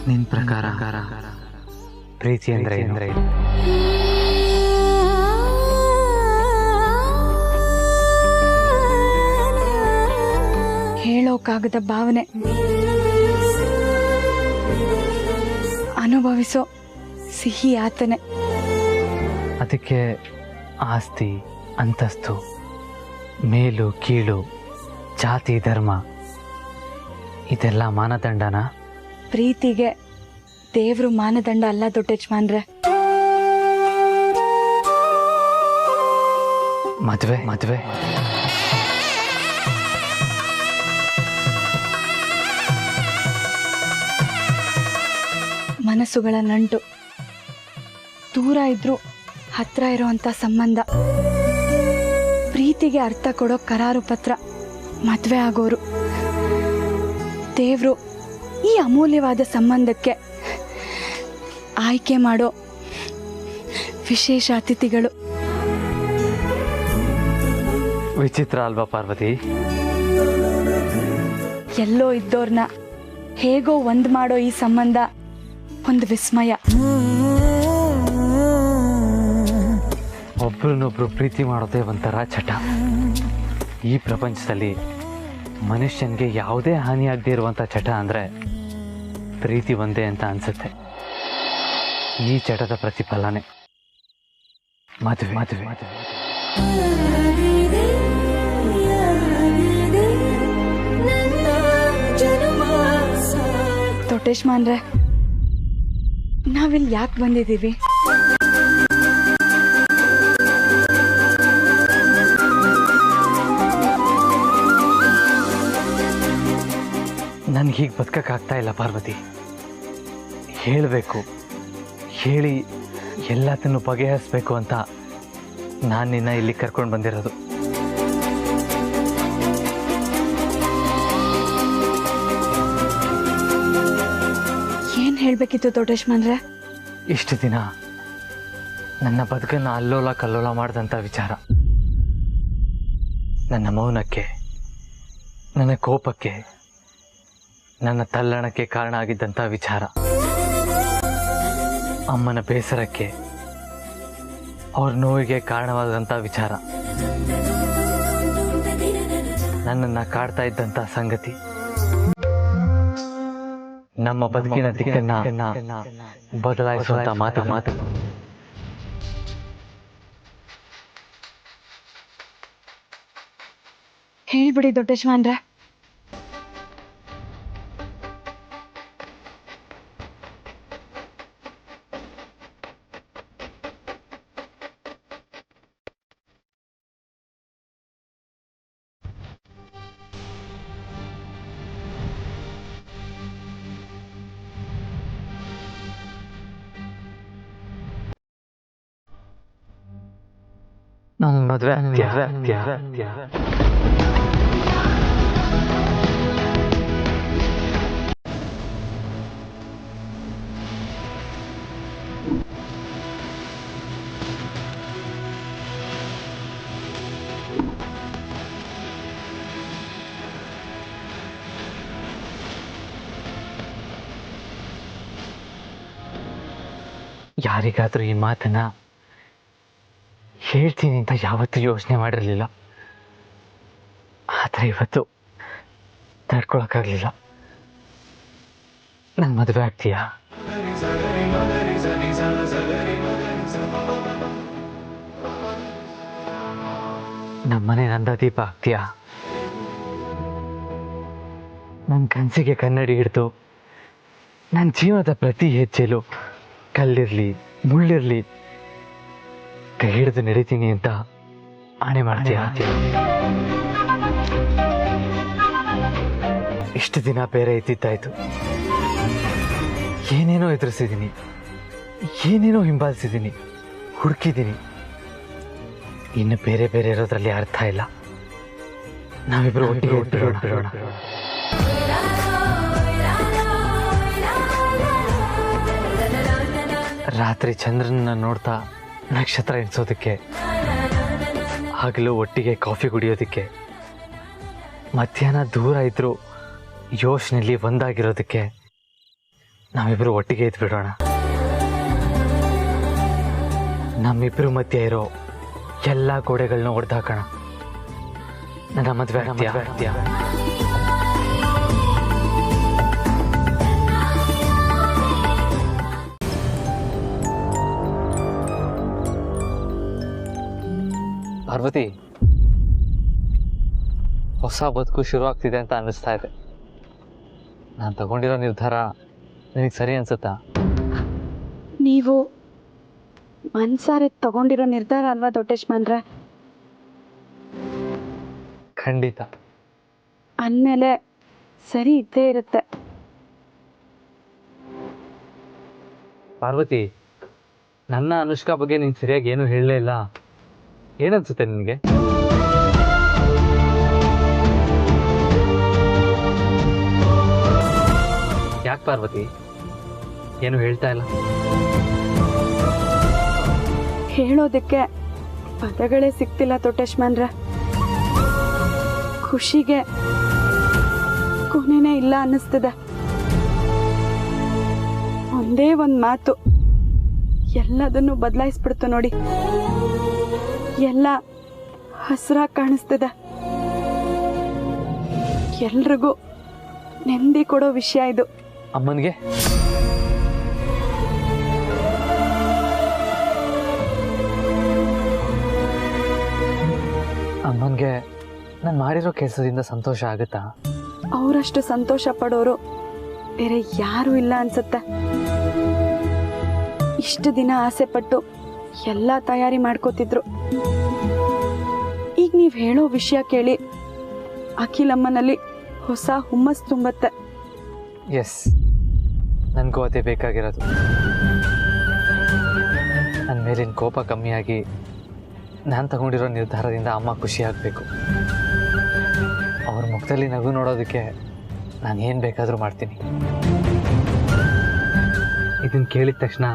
ನಿನ್ನ ಪ್ರಕಾರ ಪ್ರೀತಿ ಅಂದ್ರೆ ಹೇಳೋಕ್ಕಾಗದ ಭಾವನೆ, ಅನುಭವಿಸೋ ಸಿಹಿ ಯಾತನೆ. ಅದಕ್ಕೆ ಆಸ್ತಿ, ಅಂತಸ್ತು, ಮೇಲು ಕೀಳು, ಜಾತಿ, ಧರ್ಮ ಇದೆಲ್ಲ ಮಾನದಂಡನ? ಪ್ರೀತಿಗೆ ದೇವ್ರು ಮಾನದಂಡ ಅಲ್ಲ ದೊಡ್ಡ ಯಜಮಾನ್ರೆ. ಮದುವೆ ಮನಸ್ಸುಗಳ ನಂಟು, ದೂರ ಇದ್ರೂ ಹತ್ರ ಇರೋಂಥ ಸಂಬಂಧ. ಪ್ರೀತಿಗೆ ಅರ್ಥ ಕೊಡೋ ಕರಾರು ಪತ್ರ ಮದುವೆ ಆಗೋರು. ದೇವ್ರು ಈ ಅಮೂಲ್ಯವಾದ ಸಂಬಂಧಕ್ಕೆ ಆಯ್ಕೆ ಮಾಡೋ ವಿಶೇಷ ಅತಿಥಿಗಳು. ವಿಚಿತ್ರ ಅಲ್ವಾ ಪಾರ್ವತಿ? ಎಲ್ಲೋ ಇದ್ದೋರ್ನ ಹೇಗೋ ಒಂದ್ ಮಾಡೋ ಈ ಸಂಬಂಧ ಒಂದು ವಿಸ್ಮಯ. ಒಬ್ರನ್ನೊಬ್ರು ಪ್ರೀತಿ ಮಾಡೋದೇ ಒಂಥರ ಚಟ. ಈ ಪ್ರಪಂಚದಲ್ಲಿ ಮನುಷ್ಯನಿಗೆ ಯಾವುದೇ ಹಾನಿಯಾಗದೇ ಇರುವಂಥ ಚಟ ಅಂದರೆ ಪ್ರೀತಿ ಒಂದೇ ಅಂತ ಅನಿಸುತ್ತೆ. ಈ ಚಟದ ಪ್ರತಿಫಲನೆ ಮದುವೆ. ದೊಡ್ಡೇಶ್ಮಾನ್ರೆ, ನಾವಿಲ್ಲಿ ಯಾಕೆ ಬಂದಿದ್ದೀವಿ? ನನಗೆ ಹೀಗೆ ಬದುಕಕ್ಕಾಗ್ತಾ ಇಲ್ಲ ಪಾರ್ವತಿ. ಹೇಳಬೇಕು, ಹೇಳಿ ಎಲ್ಲದನ್ನು ಬಗೆಹರಿಸ್ಬೇಕು ಅಂತ ನಾನು ನಿನ್ನ ಇಲ್ಲಿ ಕರ್ಕೊಂಡು ಬಂದಿರೋದು. ಏನು ಹೇಳಬೇಕಿತ್ತು ದೊಡ್ಡೇಶ್ಮಾನ್ರೆ? ಇಷ್ಟು ದಿನ ನನ್ನ ಬದುಕನ್ನು ಅಲ್ಲೋಲ ಕಲ್ಲೋಲ ಮಾಡಿದಂಥ ವಿಚಾರ, ನನ್ನ ಮೌನಕ್ಕೆ, ನನ್ನ ಕೋಪಕ್ಕೆ, ನನ್ನ ತಲ್ಲಣಕ್ಕೆ ಕಾರಣ ಆಗಿದ್ದಂಥ ವಿಚಾರ, ಅಮ್ಮನ ಬೇಸರಕ್ಕೆ, ಅವ್ರ ನೋವಿಗೆ ಕಾರಣವಾದಂಥ ವಿಚಾರ, ನನ್ನನ್ನು ಕಾಡ್ತಾ ಇದ್ದಂಥ ಸಂಗತಿ, ನಮ್ಮ ಬದುಕಿನ ದಿಕ್ಕನ್ನ ಬದಲಾಯಿಸುವಂಥ ಮಾತು. ಹೇಳ್ಬಿಡಿ ದೊಡ್ಡೇಶ್ಮಾನ್ರೆ. ನನ್ನ ಮದುವೆ ಯಾರಿಗಾದ್ರೂ ಈ ಮಾತನ್ನ ಹೇಳ್ತೀನಿ ಅಂತ ಯಾವತ್ತೂ ಯೋಚನೆ ಮಾಡಿರಲಿಲ್ಲ. ಆದರೆ ಇವತ್ತು ತಡ್ಕೊಳಕ್ಕಾಗಲಿಲ್ಲ. ನನ್ನ ಮದುವೆ ಆಗ್ತೀಯಾ? ನಮ್ಮನೆ ನಂದ ದೀಪ ಆಗ್ತೀಯಾ? ನನ್ನ ಕನಸಿಗೆ ಕನ್ನಡಿ ಹಿಡಿದು ನನ್ನ ಜೀವನದ ಪ್ರತಿ ಹೆಜ್ಜೆಲು ಕಲ್ಲಿರಲಿ ಮುಳ್ಳಿರಲಿ ಕೈ ಹಿಡಿದು ನಡೀತೀನಿ ಅಂತ ಆಣೆ ಮಾಡ್ತೀಯಾ? ಇಷ್ಟು ದಿನ ಬೇರೆ ಇದ್ದಿದ್ದಾಯ್ತು. ಏನೇನೋ ಎದುರಿಸಿದ್ದೀನಿ, ಏನೇನೋ ಹಿಂಬಾಲಿಸಿದ್ದೀನಿ, ಹುಡುಕಿದ್ದೀನಿ. ಇನ್ನು ಬೇರೆ ಬೇರೆ ಇರೋದ್ರಲ್ಲಿ ಅರ್ಥ ಇಲ್ಲ. ನಾವಿಬ್ರು ಒಟ್ಟಿಗೆ ಬಿಡೋಣ. ರಾತ್ರಿ ಚಂದ್ರನ ನೋಡ್ತಾ ನಕ್ಷತ್ರ ಎಣಿಸೋದಕ್ಕೆ, ಹಗಲು ಒಟ್ಟಿಗೆ ಕಾಫಿ ಕುಡಿಯೋದಕ್ಕೆ, ಮಧ್ಯಾಹ್ನ ದೂರ ಇದ್ರೂ ಯೋಚನೆಯಲ್ಲಿ ಒಂದಾಗಿರೋದಕ್ಕೆ ನಾವಿಬ್ರು ಒಟ್ಟಿಗೆ ಇದ್ಬಿಡೋಣ. ನಮ್ಮಿಬ್ರು ಮಧ್ಯೆ ಇರೋ ಎಲ್ಲ ಗೋಡೆಗಳನ್ನ ಹೊಡೆದಾಕೋಣ. ನನ್ನ ಮದುವೆ ಆಗ್ತೀಯಾ? ಪಾರ್ವತಿ, ಹೊಸ ಬದುಕು ಶುರು ಆಗ್ತಿದೆ ಅಂತ ಅನ್ನಿಸ್ತಾ ಇದೆ. ನಾನು ತಗೊಂಡಿರೋ ನಿರ್ಧಾರ ನಿನಗೆ ಸರಿ ಅನ್ಸುತ್ತಾ? ನೀವು ಮನ್ಸಾರೆ ತಗೊಂಡಿರೋ ನಿರ್ಧಾರ ಅಲ್ವಾ ದೊಡ್ಡೇಶ್ಮನ್ರೆ? ಖಂಡಿತ. ಅಂದಮೇಲೆ ಸರಿ ಇದ್ದೇ ಇರುತ್ತೆ. ಪಾರ್ವತಿ, ನನ್ನ ಅನುಷ್ಕಾ ಬಗ್ಗೆ ನೀನು ಸರಿಯಾಗಿ ಏನು ಹೇಳಲೇ ಇಲ್ಲ. ಏನನ್ಸುತ್ತೆ ನಿನಗೆ? ಯಾಕೆ ಪಾರ್ವತಿ ಏನು ಹೇಳ್ತಾ ಇಲ್ಲ? ಹೇಳೋದಕ್ಕೆ ಪದಗಳೇ ಸಿಗ್ತಿಲ್ಲ ದೊಡ್ಡೇಶ್ಮನ್ರೆ. ಖುಷಿಗೆ ಕೊನೆನೇ ಇಲ್ಲ ಅನ್ನಿಸ್ತಿದೆ. ಒಂದೇ ಒಂದು ಮಾತು ಎಲ್ಲದನ್ನು ಬದಲಾಯಿಸ್ಬಿಡ್ತು ನೋಡಿ. ಎಲ್ಲ ಹಸಿರಾಗಿ ಕಾಣಿಸ್ತಿದೆ. ಎಲ್ರಿಗೂ ನೆಮ್ಮದಿ ಕೊಡೋ ವಿಷಯ ಇದು. ಅಮ್ಮನಿಗೆ ನಾನು ಮಾಡಿರೋ ಕೆಲಸದಿಂದ ಸಂತೋಷ ಆಗುತ್ತಾ? ಅವರಷ್ಟು ಸಂತೋಷ ಪಡೋರು ಬೇರೆ ಯಾರೂ ಇಲ್ಲ ಅನ್ಸುತ್ತೆ. ಇಷ್ಟು ದಿನ ಆಸೆ ಪಟ್ಟು ಎಲ್ಲ ತಯಾರಿ ಮಾಡ್ಕೋತಿದ್ರು. ಈಗ ನೀವು ಹೇಳೋ ವಿಷಯ ಕೇಳಿ ಅಖಿಲಮ್ಮನಲ್ಲಿ ಹೊಸ ಹುಮ್ಮಸ್ ತುಂಬತ್ತೆ. ಎಸ್, ನನಗೂ ಅದೇ ಬೇಕಾಗಿರೋದು. ನನ್ನ ಮೇಲಿನ ಕೋಪ ಕಮ್ಮಿಯಾಗಿ ನಾನು ತಗೊಂಡಿರೋ ನಿರ್ಧಾರದಿಂದ ಅಮ್ಮ ಖುಷಿಯಾಗಬೇಕು. ಅವ್ರ ಮುಖದಲ್ಲಿ ನಗು ನೋಡೋದಕ್ಕೆ ನಾನು ಏನು ಬೇಕಾದರೂ ಮಾಡ್ತೀನಿ. ಇದನ್ನು ಕೇಳಿದ ತಕ್ಷಣ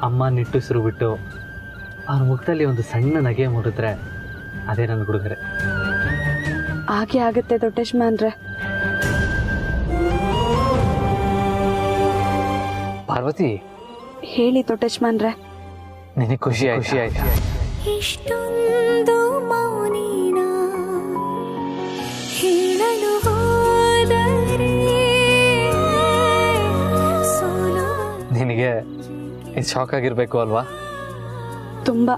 ಅಮ್ಮ ನಿಟ್ಟುಸಿರು ಬಿಟ್ಟು ಅವ್ರ ಮುಖದಲ್ಲಿ ಒಂದು ಸಣ್ಣ ನಗೆ ಮೂಡಿದ್ರೆ ಅದೇ ನನ್ನ ಹುಡುಗರೆ. ಹಾಗೆ ಆಗುತ್ತೆ ದೊಡ್ಡೇಶ್ಮನ್ರೆ. ಪಾರ್ವತಿ, ಹೇಳಿ ದೊಡ್ಡೇಶ್ಮನ್ರೆ. ನಿನಗೆ ಖುಷಿ ಆಯ್ತಾ? ಇಷ್ಟೊಂದು ಮೌನಿನ ಹೇಳಲು ಹೋದರೆ ನಿನಗೆ ಇದು ಶಾಕ್ ಆಗಿರ್ಬೇಕು ಅಲ್ವಾ? ತುಂಬಾ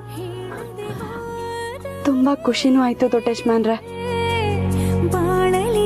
ತುಂಬಾ ಖುಷಿನೂ ಆಯ್ತು ದೊಡ್ಡೇಶ್ಮನ್ರೆ. ಬಾಳಲಿ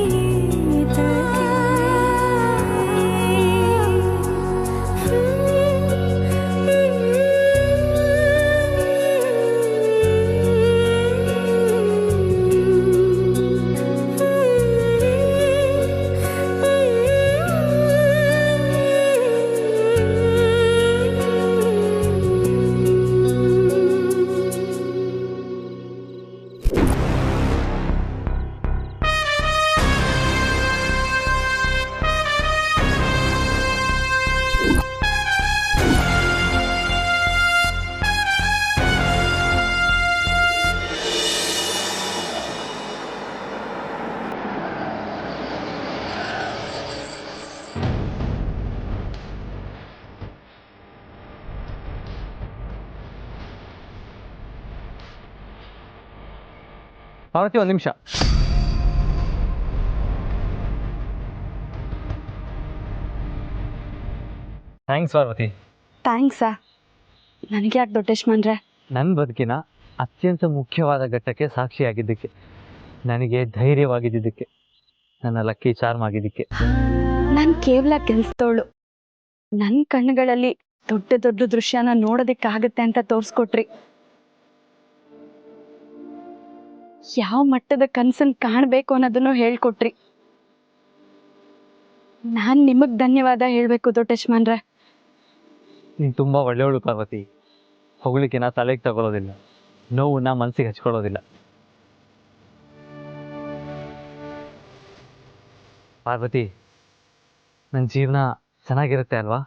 ಪಾರ್ವತಿ, ಒಂದು ನಿಮಿಷ. ಥ್ಯಾಂಕ್ಸ್ ಪಾರ್ವತಿ. ಥ್ಯಾಂಕ್ಸಾ? ನನಗೆ ಯಾಕೆ ದೊಡ್ಡೇಶ್ಮನ್ರೆ? ನನ್ನ ಬದುಕಿನ ಅತ್ಯಂತ ಮುಖ್ಯವಾದ ಘಟ್ಟಕ್ಕೆ ಸಾಕ್ಷಿಯಾಗಿದ್ದಕ್ಕೆ, ನನಗೆ ಧೈರ್ಯವಾಗಿದ್ದಕ್ಕೆ, ನನ್ನ ಲಕ್ಕಿ ಚಾರ್ಮ್ ಆಗಿದ್ದಕ್ಕೆ. ನಾನು ಕೇವಲ ಕೆಲಸದವಳು. ನನ್ನ ಕಣ್ಣುಗಳಲ್ಲಿ ದೊಡ್ಡ ದೊಡ್ಡ ದೃಶ್ಯನ ನೋಡೋದಕ್ಕಾಗತ್ತೆ ಅಂತ ತೋರಿಸ್ಕೊಟ್ರಿ. ಯಾವ ಮಟ್ಟದ ಕನಸನ್ನು ಕಾಣಬೇಕು ಅನ್ನೋದನ್ನು ಹೇಳ್ಕೊಟ್ರಿ. ನಾನು ನಿಮಗೆ ಧನ್ಯವಾದ ಹೇಳಬೇಕು ದೊಡ್ಡೇಶ್ಮನ್ರೆ. ನೀನು ತುಂಬ ಒಳ್ಳೆಯವಳು ಪಾರ್ವತಿ. ಹೊಗಳಿಕೆ ನಾ ತಲೆಗೆ ತಗೊಳ್ಳೋದಿಲ್ಲ, ನೋವು ನಾ ಮನಸ್ಸಿಗೆ ಹಚ್ಕೊಳ್ಳೋದಿಲ್ಲ. ಪಾರ್ವತಿ, ನನ್ನ ಜೀವನ ಚೆನ್ನಾಗಿರುತ್ತೆ ಅಲ್ವಾ?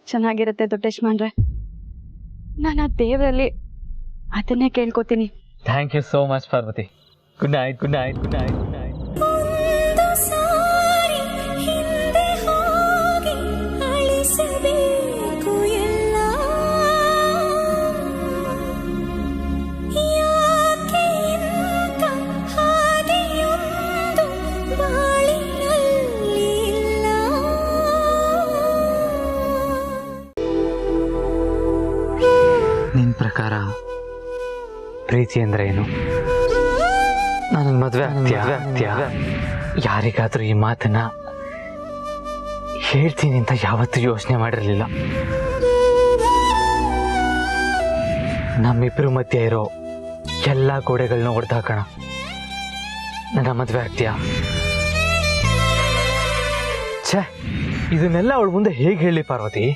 ಚೆನ್ನಾಗಿರುತ್ತೆ ದೊಡ್ಡೇಶ್ಮನ್ರೆ. ನಾನು ಆ ದೇವರಲ್ಲಿ ಅದನ್ನೇ ಕೇಳ್ಕೊತೀನಿ. Thank you so much Parvati. Good night, good night, good night, good night. ಒಂದು ಸಾರಿ ಹಿಂದೆ ಹೋಗಿ ಪ್ರಕಾರ ಪ್ರೀತಿ ಅಂದ್ರೆ ಏನು? ನನ್ನ ಮದುವೆ ಆಗ್ತೀಯಾ? ಯಾರಿಗಾದ್ರೂ ಈ ಮಾತನ್ನ ಹೇಳ್ತೀನಿ ಅಂತ ಯಾವತ್ತೂ ಯೋಚನೆ ಮಾಡಿರಲಿಲ್ಲ. ನಮ್ಮಿಬ್ರು ಮಧ್ಯೆ ಇರೋ ಎಲ್ಲ ಗೋಡೆಗಳನ್ನ ಹೊಡೆದಾಕೋಣ. ನನ್ನ ಮದುವೆ ಆಗ್ತೀಯಾ? ಛೇ, ಇದನ್ನೆಲ್ಲ ಅವಳ ಮುಂದೆ ಹೇಗೆ ಹೇಳಿ ಪಾರ್ವತಿ?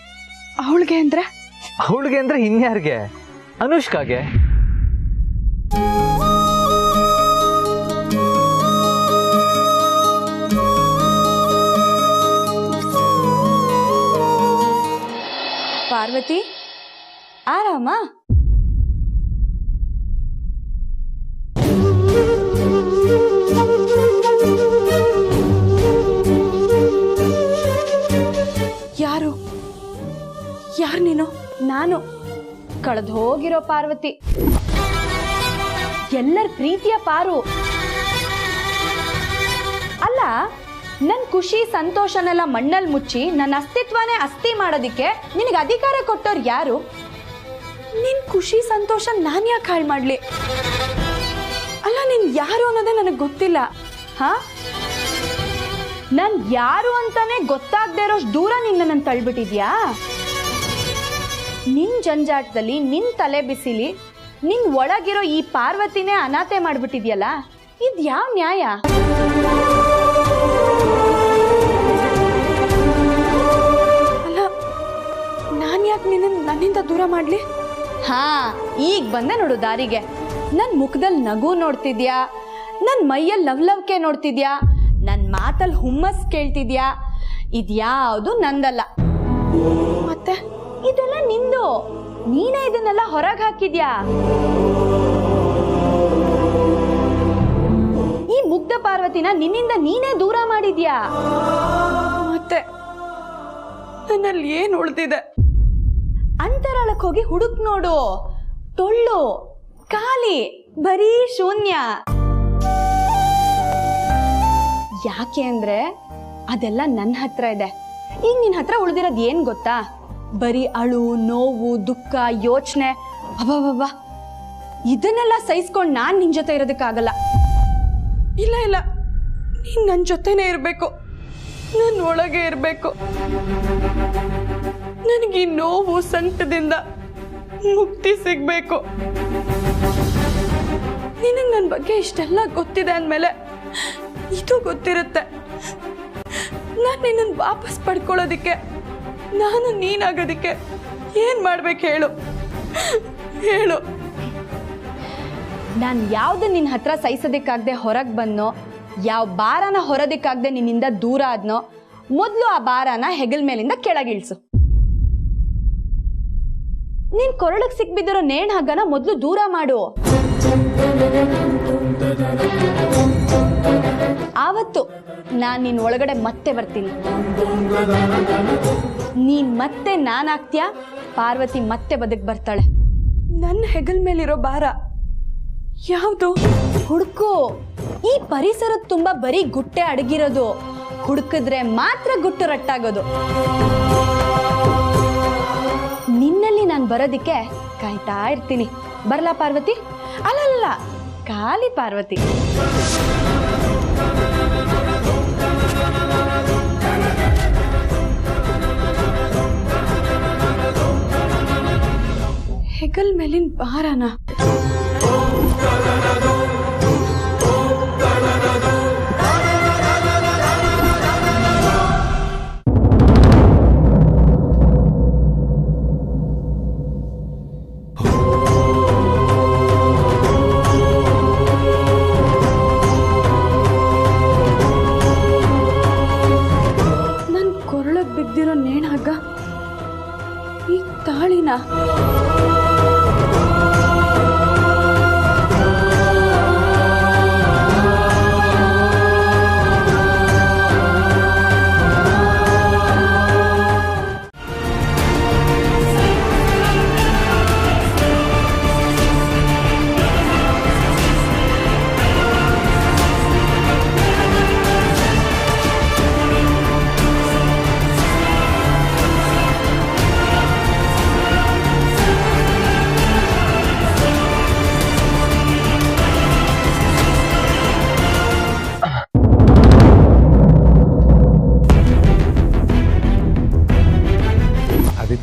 ಅವಳಿಗೆ ಅಂದ್ರೆ ಇನ್ಯಾರಿಗೆ? ಅನುಷ್ಕಾಗೆ. ಪಾರ್ವತಿ ಆರಾಮ? ಯಾರು ನೀನು? ನಾನು ಕಳೆದು ಹೋಗಿರೋ ಪಾರ್ವತಿ, ಎಲ್ಲರ ಪ್ರೀತಿಯ ಪಾರು. ಅಲ್ಲ, ನನ್ನ ಖುಷಿ ಸಂತೋಷನೆಲ್ಲ ಮಣ್ಣಲ್ಲಿ ಮುಚ್ಚಿ ನನ್ನ ಅಸ್ತಿತ್ವನೇ ಅಸ್ಥಿ ಮಾಡೋದಿಕ್ಕೆ ನಿನಗೆ ಅಧಿಕಾರ ಕೊಟ್ಟವ್ರು ಯಾರು? ನಿನ್ ಖುಷಿ ಸಂತೋಷ ನಾನು ಯಾಕೆ ಹಾಳು ಮಾಡ್ಲಿ? ಅಲ್ಲ, ನೀನ್ ಯಾರು ಅನ್ನೋದೇ ನನಗೆ ಗೊತ್ತಿಲ್ಲ. ಹಾ, ನನ್ ಯಾರು ಅಂತಾನೆ ಗೊತ್ತಾಗದೆ ಇರೋಷ್ಟು ದೂರ ನಿನ್ನ ತಳ್ಬಿಟ್ಟಿದ್ಯಾ? ನಿನ್ ಜಂಜಾಟದಲ್ಲಿ, ನಿನ್ ತಲೆ ಬಿಸಿಲಿ, ನಿನ್ ಒಳಗಿರೋ ಈ ಪಾರ್ವತಿನೇ ಅನಾಥೆ ಮಾಡ್ಬಿಟ್ಟಿದ್ಯಲ್ಲ, ಇದ್ ಯಾವ ನ್ಯಾಯ? ಅಲ್ಲ, ನಾನ್ ಯಾಕೆ ನನ್ನಿಂದ ದೂರ ಮಾಡ್ಲಿ? ಹಾ, ಈಗ ಬಂದೆ ನೋಡು ದಾರಿಗೆ. ನನ್ ಮುಖದಲ್ಲಿ ನಗು ನೋಡ್ತಿದ್ಯಾ, ನನ್ ಮೈಯಲ್ಲಿ ಲವ್ಲವ್ಕೆ ನೋಡ್ತಿದ್ಯಾ, ನನ್ ಮಾತಲ್ಲಿ ಹುಮ್ಮಸ್ ಕೇಳ್ತಿದ್ಯಾ. ಇದ್ಯಾವುದು ನಂದಲ್ಲ. ಮತ್ತೆ ಇದೆಲ್ಲ ನಿಂದು. ನೀನೇ ಇದನ್ನೆಲ್ಲ ಹೊರಗೆ ಹಾಕಿದ್ಯಾ. ಈ ಮುಗ್ಧ ಪಾರ್ವತಿನ ನಿನ್ನಿಂದ ನೀನೇ ದೂರ ಮಾಡಿದ್ಯಾ. ಮತ್ತೆ ನನ್ನಲ್ಲಿ ಏನ್ ಉಳ್ದಿದೆ? ಅಂತರಾಳಕ್ಕೆ ಹೋಗಿ ಹುಡುಕ್ ನೋಡು. ಟೊಳ್ಳು, ಖಾಲಿ, ಬರೀ ಶೂನ್ಯ. ಯಾಕೆ ಅಂದ್ರೆ ಅದೆಲ್ಲ ನನ್ನ ಹತ್ರ ಇದೆ. ಈಗ ನಿನ್ನ ಹತ್ರ ಉಳಿದಿರೋದು ಏನ್ ಗೊತ್ತಾ? ಬರೀ ಅಳು, ನೋವು, ದುಃಖ, ಯೋಚನೆ. ಅಬ್ಬಬ್ಬಾ, ಇದನ್ನೆಲ್ಲ ಸಹಿಸ್ಕೊಂಡು ನಾನ್ ನಿನ್ ಜೊತೆ ಇರೋದಕ್ಕಾಗಲ್ಲ. ಇಲ್ಲ, ನೀನ್ ನನ್ನ ಜೊತೆನೇ ಇರ್ಬೇಕು, ನನ್ನ ಒಳಗೆ ಇರ್ಬೇಕು. ನನಗೆ ಈ ನೋವು ಸಂಕಟದಿಂದ ಮುಕ್ತಿ ಸಿಗ್ಬೇಕು. ನಿನಗೆ ನನ್ನ ಬಗ್ಗೆ ಇಷ್ಟೆಲ್ಲ ಗೊತ್ತಿದೆ ಅಂದಮೇಲೆ ಇದು ಗೊತ್ತಿರುತ್ತೆ. ನಾನು ನಿನ್ನನ್ನು ವಾಪಸ್ ಪಡ್ಕೊಳ್ಳೋದಿಕ್ಕೆ, ನಾನು ನೀನಾಗೋದಿಕ್ಕೆ ಏನ್ ಮಾಡ್ಬೇಕು ಹೇಳು. ನಾನು ಯಾವ್ದು ನಿನ್ನ ಹತ್ರ ಸಹಿಸೋದಕ್ಕಾಗದೆ ಹೊರಗೆ ಬಂದನೋ, ಯಾವ ಭಾರನ ಹೊರೋದಕ್ಕಾಗದೆ ನಿನ್ನಿಂದ ದೂರ ಆದ್ನೋ, ಮೊದಲು ಆ ಭಾರನ ಹೆಗಲ್ ಮೇಲಿಂದ ಕೆಳಗಿಳಿಸು. ನೀನ್ ಕೊರಳಕ್ಕೆ ಸಿಕ್ಬಿದ್ದಿರೋ ನೇಣ್ ಹಗ್ಗನ ಮೊದಲು ದೂರ ಮಾಡು. ಆವತ್ತು ನಾನ್ ನಿನ್ ಒಳಗಡೆ ಮತ್ತೆ ಬರ್ತೀನಿ. ನೀನ್ ಮತ್ತೆ ನಾನಾಗ್ತೀಯ, ಪಾರ್ವತಿ ಮತ್ತೆ ಬದುಕ್ ಬರ್ತಾಳೆ. ನನ್ನ ಹೆಗಲ್ ಮೇಲಿರೋ ಭಾರ ಯಾವುದು? ಹುಡುಕು. ಈ ಪರಿಸರದ ತುಂಬಾ ಬರೀ ಗುಟ್ಟೆ ಅಡಗಿರೋದು. ಹುಡುಕಿದ್ರೆ ಮಾತ್ರ ಗುಟ್ಟು ರಟ್ಟಾಗೋದು. ನಿನ್ನಲ್ಲಿ ನಾನು ಬರೋದಿಕ್ಕೆ ಕಾಯ್ತಾ ಇರ್ತೀನಿ. ಬರ್ಲಾ ಪಾರ್ವತಿ? ಅಲ್ಲಲ್ಲ, ಖಾಲಿ ಪಾರ್ವತಿ. ಹೆಗಲ್ ಮೇಲಿನ ಭಾರನ? ನನ್ ಕೊರಳಗ್ ಬಿದ್ದಿರೋ ನೇಣಾಗ ಈ ತಾಳಿನ?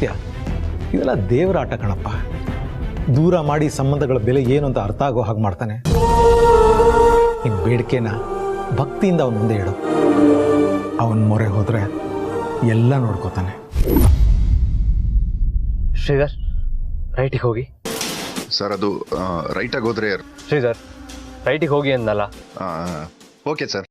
ಸತ್ಯ. ಇವೆಲ್ಲ ದೇವರ ಆಟ ಕಣಪ್ಪ. ದೂರ ಮಾಡಿ ಸಂಬಂಧಗಳ ಬೆಲೆ ಏನು ಅಂತ ಅರ್ಥ ಆಗೋ ಹಾಗೆ ಮಾಡ್ತಾನೆ. ನಿನ್ನ ಬೇಡಿಕೆನ ಭಕ್ತಿಯಿಂದ ಅವನ ಮುಂದೆ ಇಡು. ಅವನ ಮೊರೆ ಹೋದರೆ ಎಲ್ಲ ನೋಡ್ಕೋತಾನೆ. ಶ್ರೀಧರ್, ರೈಟಿಗೆ ಹೋಗಿ. ಸರ್ ಅದು ರೈಟಾಗಿ ಹೋದ್ರೆ ಶ್ರೀಧರ್, ರೈಟಿಗೆ ಹೋಗಿ ಅಂದಲ್ಲ. Okay sir.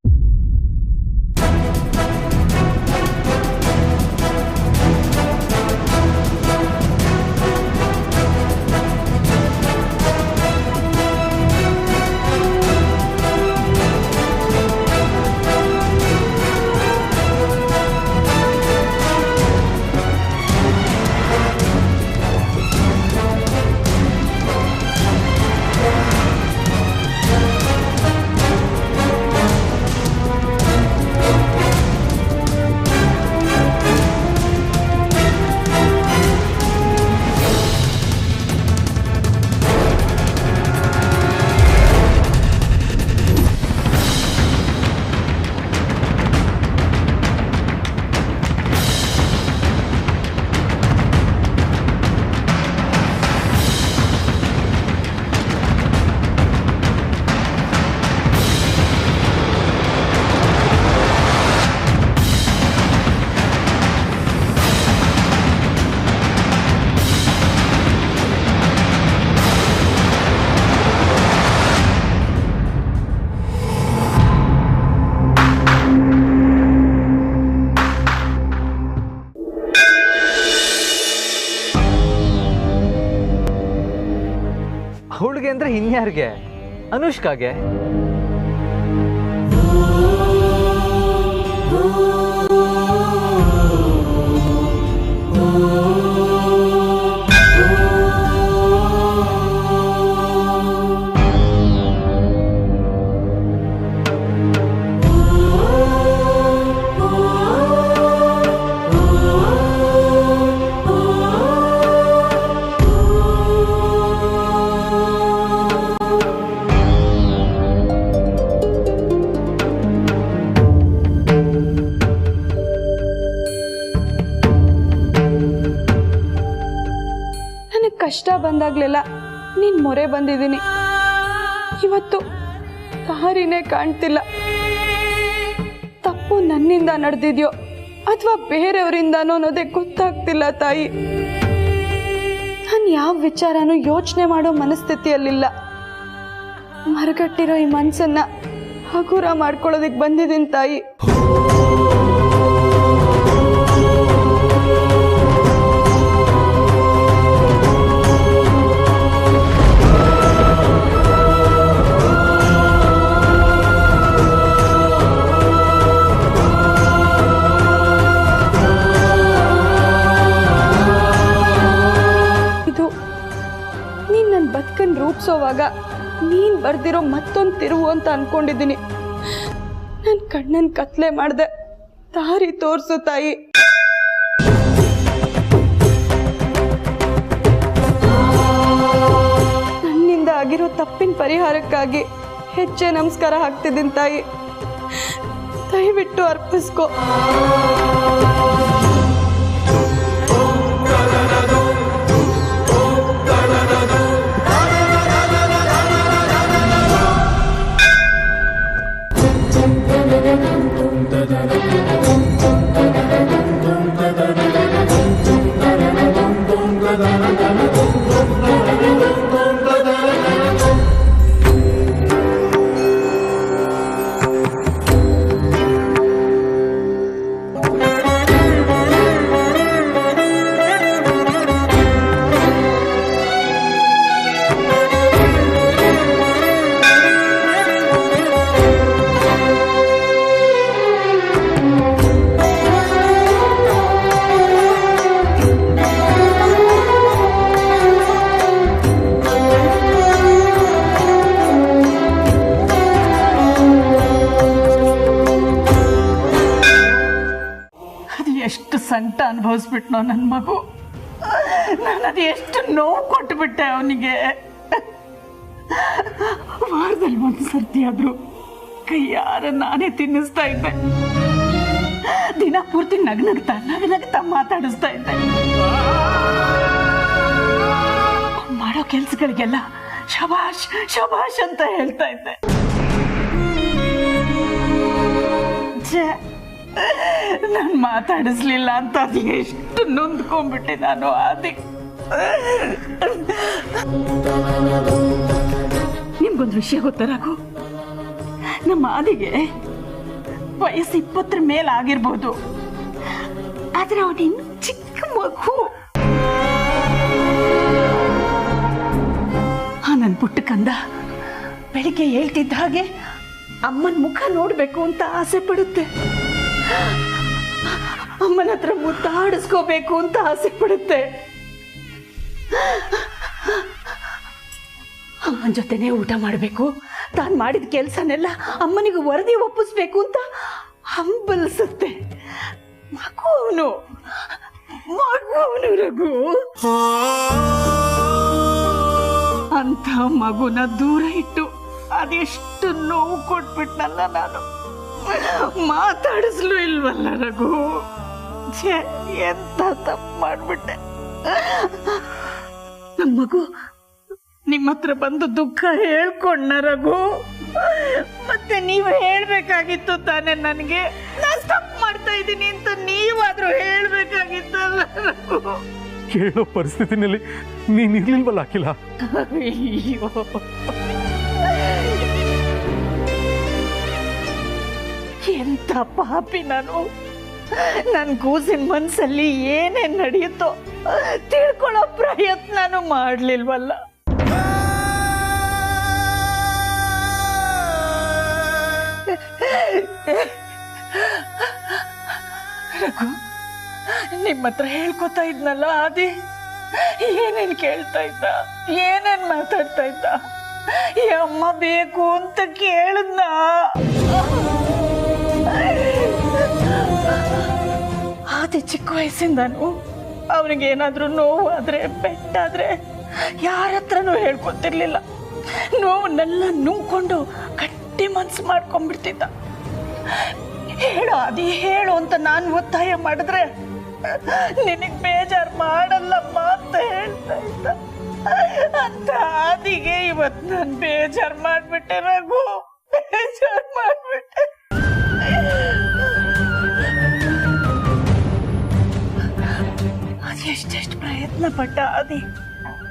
ಅವಳಿಗೆ ಅಂದ್ರೆ ಇನ್ಯಾರಿಗೆ? ಅನುಷ್ಕಾಗೆ. ಕಷ್ಟ ಬಂದಾಗ್ಲೆಲ್ಲ ನೀನ್ ಮೊರೆ ಬಂದಿದ್ದೀನಿ. ಇವತ್ತು ದಾರಿನೇ ಕಾಣ್ತಿಲ್ಲ. ತಪ್ಪು ನನ್ನಿಂದ ನಡೆದಿದ್ಯೋ ಅಥವಾ ಬೇರೆಯವರಿಂದಾನೋ ಅನ್ನೋದೇ ಗೊತ್ತಾಗ್ತಿಲ್ಲ ತಾಯಿ. ನಾನು ಯಾವ ವಿಚಾರನೂ ಯೋಚನೆ ಮಾಡೋ ಮನಸ್ಥಿತಿಯಲ್ಲಿಲ್ಲ. ಮರಗಟ್ಟಿರೋ ಈ ಮನ್ಸನ್ನ ಹಗುರ ಮಾಡ್ಕೊಳ್ಳೋದಿಕ್ ಬಂದಿದ್ದೀನಿ ತಾಯಿ. ಬದುಕನ್ನು ರೂಪಿಸೋವಾಗ ನೀನ್ ಬರ್ದಿರೋ ಮತ್ತೊಂದು ತಿರುವು ಅಂತ ಅನ್ಕೊಂಡಿದ್ದೀನಿ. ನನ್ನ ಕಣ್ಣನ್ ಕತ್ಲೆ ಮಾಡ್ದೆ. ದಾರಿ ತೋರ್ಸು ತಾಯಿ. ನನ್ನಿಂದ ಆಗಿರೋ ತಪ್ಪಿನ ಪರಿಹಾರಕ್ಕಾಗಿ ಹೆಚ್ಚೆ ನಮಸ್ಕಾರ ಹಾಕ್ತಿದ್ದೀನಿ ತಾಯಿ. ದಯವಿಟ್ಟು ಅರ್ಪಿಸ್ಕೋ. ಎಷ್ಟು ಸಂಕಟ ಅನುಭವಿಸ್ಬಿಟ್ನೋ ನನ್ನ ಮಗು. ನಾನು ಅದು ಎಷ್ಟು ನೋವು ಕೊಟ್ಟುಬಿಟ್ಟೆ ಅವನಿಗೆ. ವಾರದಲ್ಲಿ ಒಂದು ಸರ್ತಿ ಆದರೂ ಕೈಯಾರ ನಾನೇ ತಿನ್ನಿಸ್ತಾ ಇದ್ದೆ. ದಿನ ಪೂರ್ತಿ ನಗ್ನಗ್ತಾ ಮಾತಾಡಿಸ್ತಾ ಇದ್ದೆ. ಮಾಡೋ ಕೆಲ್ಸಗಳಿಗೆಲ್ಲ ಶಬಾಷ್ ಶಬಾಷ್ ಅಂತ ಹೇಳ್ತಾ ಇದ್ದೆ. ನಾನು ಮಾತಾಡಿಸ್ಲಿಲ್ಲ ಅಂತ ಅದು ಎಷ್ಟು ನೊಂದ್ಕೊಂಡ್ಬಿಟ್ಟೆ ನಾನು. ಆದಿ ನಿಮ್ಗೊಂದು ವಿಷಯ ಗೊತ್ತಾ ರಾಘು? ನಮ್ಮ ಆದಿಗೆ ವಯಸ್ಸು 20 ಮೇಲಾಗಿರ್ಬೋದು, ಆದ್ರೆ ಅವನಿನ್ನು ಚಿಕ್ಕ ಮಗು. ನನ್ನ ಪುಟ್ಟ ಕಂದ ಬೆಳಿಗ್ಗೆ ಹೇಳ್ತಿದ್ದ ಹಾಗೆ ಅಮ್ಮನ ಮುಖ ನೋಡ್ಬೇಕು ಅಂತ ಆಸೆ ಪಡುತ್ತೆ. ಅಮ್ಮನ ಹತ್ರ ಮುದ್ದಾಡಿಸ್ಕೋಬೇಕು ಅಂತ ಆಸೆ ಪಡುತ್ತೆ. ಅಮ್ಮನ ಜೊತೆನೆ ಊಟ ಮಾಡಬೇಕು, ತಾನು ಮಾಡಿದ ಕೆಲಸನೆಲ್ಲ ಅಮ್ಮನಿಗೆ ವರದಿ ಒಪ್ಪಿಸ್ಬೇಕು ಅಂತ ಹಂಬಲಿಸುತ್ತೆ. ಮಗು ಅವನು ರಘು. ಅಂತ ಮಗುನ ದೂರ ಇಟ್ಟು ಅದೆಷ್ಟು ನೋವು ಕೊಟ್ಬಿಟ್ನಲ್ಲ ನಾನು. ಮಾತಾಡಿಸ್ಲು ಇಲ್ವಲ್ಲ ರಘು. ಎಂತ ತಪ್ಪು ಮಾಡ್ಬಿಟ್ಟೆ. ನಮ್ಮ ಮಗು ನಿಮ್ಮ ಹತ್ರ ಬಂದು ದುಃಖ ಹೇಳ್ಕೊಂಡ ರಘು. ಮತ್ತೆ ನೀವು ಹೇಳ್ಬೇಕಾಗಿತ್ತು ತಾನೆ ನನಗೆ. ನಾನು ತಪ್ಪು ಮಾಡ್ತಾ ಇದ್ದೀನಿ ಅಂತ ನೀವಾದ್ರೂ ಹೇಳ್ಬೇಕಾಗಿತ್ತಲ್ಲ ರಘು. ಕೇಳೋ ಪರಿಸ್ಥಿತಿನಲ್ಲಿ ನೀನ್ ಇರ್ಲಿಲ್ವಲ್ಲ ಅಖಿಲ. ಅಯ್ಯೋ, ಎಂತ ಪಾಪಿ ನಾನು. ನನ್ನ ಕೂಸಿನ ಮನ್ಸಲ್ಲಿ ಏನೇನ್ ನಡೆಯುತ್ತೋ ತಿಳ್ಕೊಳ್ಳೋ ಪ್ರಯತ್ನನೂ ಮಾಡ್ಲಿಲ್ವಲ್ಲ. ರಘು, ನಿಮ್ಮ ಹತ್ರ ಹೇಳ್ಕೊತಾ ಇದ್ನಲ್ಲ ಆದಿ, ಏನೇನ್ ಕೇಳ್ತಾ ಇದ್ದ, ಏನೇನ್ ಮಾತಾಡ್ತಾ ಇದ್ದ? ಈ ಅಮ್ಮ ಬೇಕು ಅಂತ ಕೇಳಿದ್ನ. ಆದಿ ಚಿಕ್ಕ ವಯಸ್ಸಿಂದನು ಅವನಿಗೆ ಏನಾದ್ರೂ ನೋವು ಆದ್ರೆ ಪೆಟ್ಟಾದ್ರೆ ಯಾರ ಹತ್ರನೂ ಹೇಳ್ಕೊತಿರ್ಲಿಲ್ಲ. ನೋವನ್ನೆಲ್ಲ ನುಂಗ್ಕೊಂಡು ಗಟ್ಟಿ ಮನ್ಸು ಮಾಡ್ಕೊಂಡ್ಬಿಡ್ತಿದ್ದ. ಹೇಳು ಆದಿ ಹೇಳು ಅಂತ ನಾನು ಒತ್ತಾಯ ಮಾಡಿದ್ರೆ ನಿನಗ್ ಬೇಜಾರು ಮಾಡಲ್ಲಮ್ಮ ಅಂತ ಹೇಳ್ತಾ ಇದ್ದ. ಅಂತ ಆದಿಗೆ ಇವತ್ತು ನಾನು ಬೇಜಾರು ಮಾಡ್ಬಿಟ್ಟೆ ರಘು, ಬೇಜಾರು ಮಾಡ್ಬಿಟ್ಟೆ. ಅದೆಷ್ಟೆಷ್ಟು ಪ್ರಯತ್ನ ಪಟ್ಟ ಆದಿ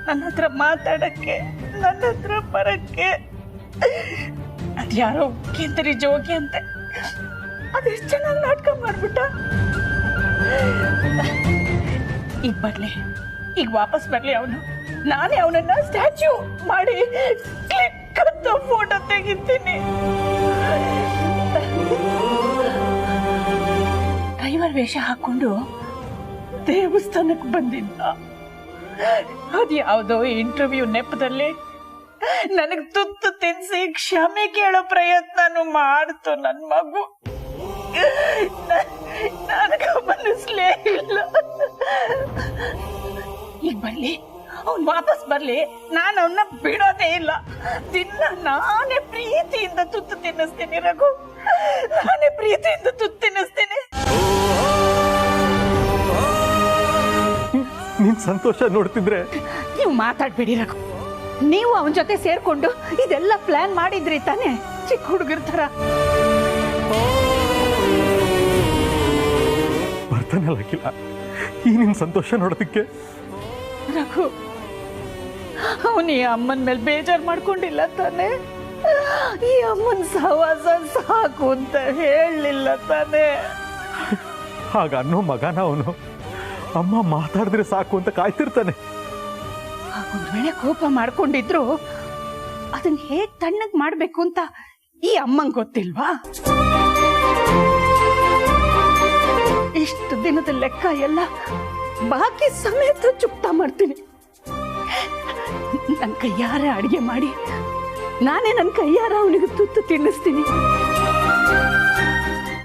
ನನ್ನ ಹತ್ರ ಮಾತಾಡಕ್ಕೆ, ನನ್ನ ಹತ್ರ ಬರಕ್ಕೆ. ಅದ್ಯಾರೋ ಕಿಂತರಿ ಜೋಗಿ ಅಂತೆ, ಅದೆಷ್ಟು ಚೆನ್ನಾಗಿ ನಾಟಕ ಮಾಡ್ಬಿಟ್ಟ. ಈಗ ಬರ್ಲಿ, ಈಗ ವಾಪಸ್ ಬರ್ಲಿ ಅವನು. ನಾನೇ ಅವನನ್ನ ಸ್ಟ್ಯಾಚ್ಯೂ ಮಾಡಿ ಕ್ಲಿಕ್ ಅಂತ ಫೋಟೋ ತೆಗಿತೀನಿ. ಡ್ರೈವರ್ ವೇಷ ಹಾಕೊಂಡು ದೇವಸ್ಥಾನಕ್ಕೆ ಬಂದಿದ್ದ. ಅದ್ಯಾವುದೋ ಇಂಟರ್ವ್ಯೂ ನೆಪದಲ್ಲಿ ನನಗ್ ತುತ್ತು ತಿನ್ಸಿ ಕ್ಷಮೆ ಕೇಳೋ ಪ್ರಯತ್ನನೂ ಮಾಡ್ತು ನನ್ನ ಮಗು. ನನಗ ಮನಸ್ಲೇ ಇಲ್ಲ. ಈಗ ಬರ್ಲಿ, ಅವ್ನು ವಾಪಸ್ ಬರ್ಲಿ, ನಾನು ಅವನ್ನ ಬಿಡೋದೇ ಇಲ್ಲ. ದಿನ ನಾನೇ ಪ್ರೀತಿಯಿಂದ ತುತ್ತು ತಿನ್ನಿಸ್ತೀನಿ ರಘು, ನಾನೇ ಪ್ರೀತಿಯಿಂದ ತುತ್ತು ತಿನ್ನಿಸ್ತೀನಿ. ನೀನ್ ಸಂತೋಷ ನೋಡ್ತಿದ್ರೆ ನೀವು ಮಾತಾಡ್ಬೇಡಿ ರಘು. ನೀವು ಅವನ ಜೊತೆ ಸೇರ್ಕೊಂಡು ಇದೆಲ್ಲ ಪ್ಲಾನ್ ಮಾಡಿದ್ರಿ ತಾನೆ, ಚಿಕ್ಕ ಹುಡುಗರ ತರ. ಬರ್ತಾನಲ್ಲ ಈ ನಿನ್ ಸಂತೋಷ ನೋಡೋದಕ್ಕೆ. ರಘು, ಅವನು ಈ ಅಮ್ಮನ ಮೇಲೆ ಬೇಜಾರು ಮಾಡ್ಕೊಂಡಿಲ್ಲ ತಾನೆ? ಈ ಅಮ್ಮನ ಸಹವಾಸ ಸಾಕು ಅಂತ ಹೇಳಲಿಲ್ಲ ತಾನೆ? ಹಾಗ ಅನ್ನೋ ಮಗನ ಅವನು. ಅಮ್ಮ ಮಾತಾಡಿದ್ರೆ ಸಾಕು ಅಂತ ಕಾಯ್ತಿರ್ತಾನೆ. ಒಂದ್ ವೇಳೆ ಕೋಪ ಮಾಡ್ಕೊಂಡಿದ್ರು ಅದನ್ನ ಹೇಗ್ ತಣ್ಣಗ್ ಮಾಡ್ಬೇಕು ಅಂತ ಈ ಅಮ್ಮಂಗ್ ಗೊತ್ತಿಲ್ವಾ? ಇಷ್ಟು ದಿನದ ಲೆಕ್ಕ ಎಲ್ಲ ಬಾಕಿ ಸಮೇತ ಚುಕ್ತಾ ಮಾಡ್ತೀನಿ. ನನ್ನ ಕೈಯಾರ ಅಡಿಗೆ ಮಾಡಿ ನಾನೇ ನನ್ನ ಕೈಯಾರ ಅವನಿಗೆ ತುತ್ತು ತಿನ್ನಿಸ್ತೀನಿ.